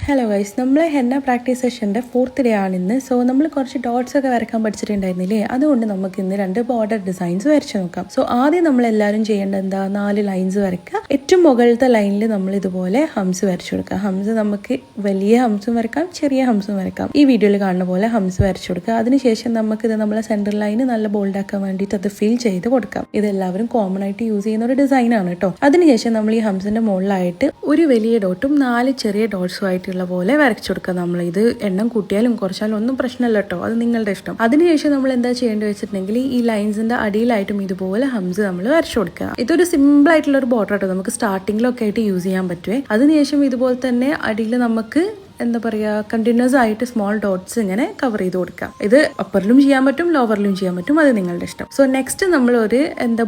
Hello guys, നമ്മൾ henna practice സെഷൻ്റെ 4th day ആണിന്ന്. സോ നമ്മൾ കുറച്ച് ഡോട്ട്സ് ഒക്കെ വരക്കാൻ പഠിച്ചിട്ടുണ്ടായിരുന്നില്ലേ, അതുകൊണ്ട് നമുക്ക് ഇന്ന് 2 ബോർഡർ ഡിസൈൻസ് വരച്ച് നോക്കാം. സോ ആദ്യം നമ്മൾ എല്ലാവരും ചെയ്യേണ്ടത് എന്താ, 4 ലൈൻസ് വരയ്ക്കുക. ഏറ്റവും മുകളിലത്തെ ലൈനിൽ നമ്മൾ ഇതുപോലെ ഹംസ് വരച്ചു കൊടുക്കുക. ഹംസ് നമുക്ക് വലിയ ഹംസും വരക്കാം, ചെറിയ ഹംസും വരക്കാം. ഈ വീഡിയോയിൽ കാണുന്ന പോലെ ഹംസ് വരച്ചു കൊടുക്കുക. അതിനുശേഷം നമുക്കിത് നമ്മളെ സെൻറ്റർ ലൈന് നല്ല ബോൾഡാക്കാൻ വേണ്ടിയിട്ട് അത് ഫിൽ ചെയ്ത് കൊടുക്കാം. ഇതെല്ലാവരും കോമൺ ആയിട്ട് യൂസ് ചെയ്യുന്ന ഒരു ഡിസൈനാണ് കേട്ടോ. അതിനുശേഷം നമ്മൾ ഈ ഹംസിൻ്റെ മുകളിലായിട്ട് ഒരു വലിയ ഡോട്ടും 4 ചെറിയ ഡോട്ട്സും ആയിട്ട് പോലെ വരച്ചു കൊടുക്കുക. നമ്മൾ ഇത് എണ്ണം കൂട്ടിയാലും കുറച്ചാലും ഒന്നും പ്രശ്നമല്ല കേട്ടോ, അത് നിങ്ങളുടെ ഇഷ്ടം. അതിനുശേഷം നമ്മൾ എന്താ ചെയ്യേണ്ടത് വെച്ചിട്ടുണ്ടെങ്കിൽ ഈ ലൈൻസിന്റെ അടിയിലായിട്ടും ഇതുപോലെ ഹംസ് നമ്മൾ വരച്ചു കൊടുക്കുക. ഇതൊരു സിമ്പിൾ ആയിട്ടുള്ള ഒരു ബോർഡർ കേട്ടോ, നമുക്ക് സ്റ്റാർട്ടിങ്ങിലൊക്കെ ആയിട്ട് യൂസ് ചെയ്യാൻ പറ്റുമേ. അതിനുശേഷം ഇതുപോലെ തന്നെ അടിയിൽ നമുക്ക് എന്താ പറയുക, കണ്ടിന്യൂസ് ആയിട്ട് സ്മോൾ ഡോട്ട്സ് ഇങ്ങനെ കവർ ചെയ്ത് കൊടുക്കാം. ഇത് അപ്പറിലും ചെയ്യാൻ പറ്റും, ലോവറിലും ചെയ്യാൻ പറ്റും, അത് നിങ്ങളുടെ ഇഷ്ടം. സോ നെക്സ്റ്റ് നമ്മൾ ഒരു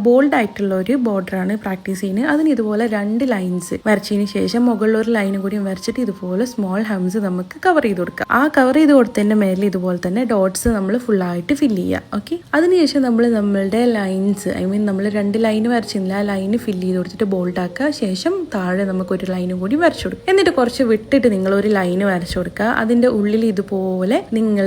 ബോൾഡ് ആയിട്ടുള്ള ഒരു ബോർഡറാണ് പ്രാക്ടീസ് ചെയ്യുന്നത്. അതിന് ഇതുപോലെ 2 ലൈൻസ് വരച്ചതിന് ശേഷം മുകളിൽ ഒരു ലൈനും കൂടി വരച്ചിട്ട് ഇതുപോലെ സ്മോൾ ഹംസ് നമുക്ക് കവർ ചെയ്ത് കൊടുക്കാം. ആ കവർ ചെയ്ത് കൊടുത്തതിന്റെ മേലെ ഇതുപോലെ തന്നെ ഡോട്ട്സ് നമ്മൾ ഫുൾ ആയിട്ട് ഫില്ല് ചെയ്യാം. ഓക്കെ, അതിനുശേഷം നമ്മളുടെ ലൈൻസ് നമ്മൾ 2 ലൈൻ വരച്ചില്ല, ആ ലൈന് ഫില്ല് ചെയ്ത് കൊടുത്തിട്ട് ബോൾഡ് ആക്കുക. ശേഷം താഴെ നമുക്ക് ഒരു ലൈനും കൂടി വരച്ചു കൊടുക്കും. എന്നിട്ട് കുറച്ച് വിട്ടിട്ട് നിങ്ങൾ ഒരു ലൈൻ വരച്ചു കൊടുക്കുക. അതിന്റെ ഉള്ളിൽ ഇതുപോലെ നിങ്ങൾ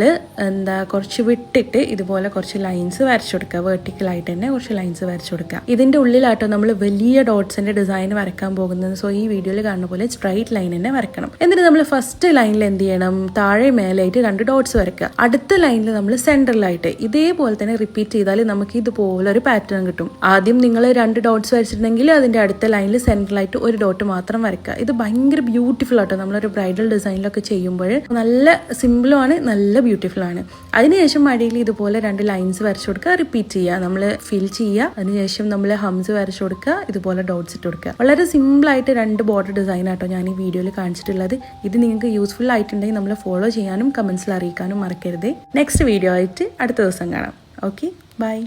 കുറച്ച് വിട്ടിട്ട് ഇതുപോലെ കുറച്ച് ലൈൻസ് വരച്ചു കൊടുക്കുക. വെർട്ടിക്കൽ ആയിട്ട് തന്നെ കുറച്ച് ലൈൻസ് വരച്ചു കൊടുക്കുക. ഇതിന്റെ ഉള്ളിലാട്ടോ നമ്മൾ വലിയ ഡോട്ട്സിന്റെ ഡിസൈൻ വരക്കാൻ പോകുന്നത്. സോ ഈ വീഡിയോയിൽ കാണുന്ന പോലെ സ്ട്രൈറ്റ് ലൈൻ തന്നെ വരക്കണം. എന്നിട്ട് നമ്മൾ ഫസ്റ്റ് ലൈനിൽ എന്ത് ചെയ്യണം, താഴെ മേലായിട്ട് 2 ഡോട്ട്സ് വരക്കുക. അടുത്ത ലൈനിൽ നമ്മൾ സെന്ററിലായിട്ട് ഇതേപോലെ തന്നെ റിപ്പീറ്റ് ചെയ്താൽ നമുക്ക് ഇതുപോലെ ഒരു പാറ്റേൺ കിട്ടും. ആദ്യം നിങ്ങൾ 2 ഡോട്ട്സ് വരച്ചിട്ടുണ്ടെങ്കിൽ അതിന്റെ അടുത്ത ലൈനിൽ സെന്ററിലായിട്ട് ഒരു ഡോട്ട് മാത്രം വരക്കുക. ഇത് ഭയങ്കര ബ്യൂട്ടിഫുൾ ആട്ടോ. നമ്മളൊരു ബ്രൈഡൽ ഡിസൈനിലൊക്കെ ചെയ്യുമ്പോൾ നല്ല സിമ്പിളും ആണ്, നല്ല ബ്യൂട്ടിഫുൾ ആണ്. അതിനുശേഷം അടിയിൽ ഇതുപോലെ 2 ലൈൻസ് വരച്ചു കൊടുക്കുക, റിപ്പീറ്റ് ചെയ്യുക, നമ്മൾ ഫിൽ ചെയ്യുക. അതിനുശേഷം നമ്മൾ ഹംസ് വരച്ചു കൊടുക്കുക, ഇതുപോലെ ഡോട്ട്സ് ഇട്ട് കൊടുക്കുക. വളരെ സിമ്പിൾ ആയിട്ട് 2 ബോർഡർ ഡിസൈൻ ആട്ടോ ഞാൻ ഈ വീഡിയോയിൽ കാണിച്ചിട്ടുള്ളത്. ഇത് നിങ്ങൾക്ക് യൂസ്ഫുൾ ആയിട്ടുണ്ടെങ്കിൽ നമ്മൾ ഫോളോ ചെയ്യാനും കമന്റ്സിൽ അറിയിക്കാനും മറക്കരുത്. നെക്സ്റ്റ് വീഡിയോ ആയിട്ട് അടുത്ത ദിവസം കാണാം. Okay, by.